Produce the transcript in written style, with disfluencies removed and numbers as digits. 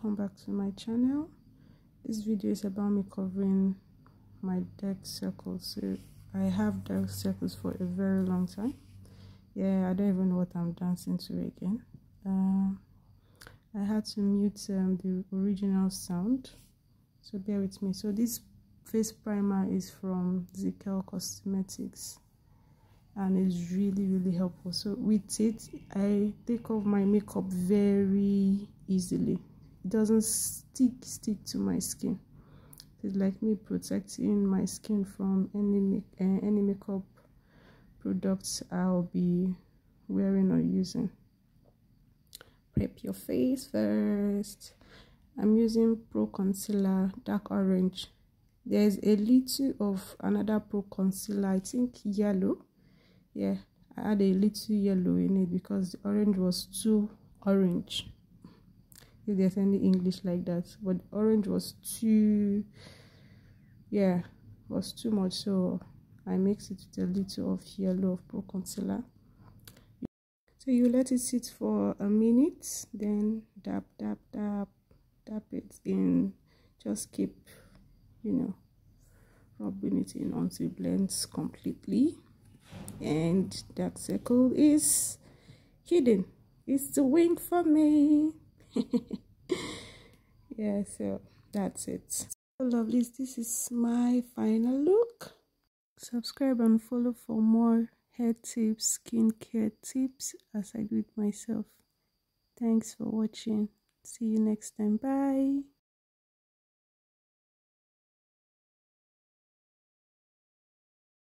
welcome back to my channel. This video is about me covering my dark circles. So I have dark circles for a very long time. Yeah, I don't even know what I'm dancing to again. I had to mute the original sound, so bear with me. So this face primer is from Zekel Cosmetics and it's really helpful. So with it, I take off my makeup very easily. It doesn't stick to my skin. It's like me protecting my skin from any makeup products I'll be wearing or using. Prep your face first. I'm using Pro Concealer Dark Orange. There's a little of another Pro Concealer, I think yellow. Yeah, I had a little yellow in it because the orange was too orange, if there's any English like that. But the orange was too, yeah, was too much, so I mixed it with a little of yellow of Pro Concealer. So you let it sit for a minute, then dab it in. Just keep, rubbing it in until it blends completely. And dark circle is hidden. It's the wing for me. Yeah, so that's it. So lovelies, this is my final look. Subscribe and follow for more hair tips, skincare tips as I do it myself. Thanks for watching. See you next time. Bye.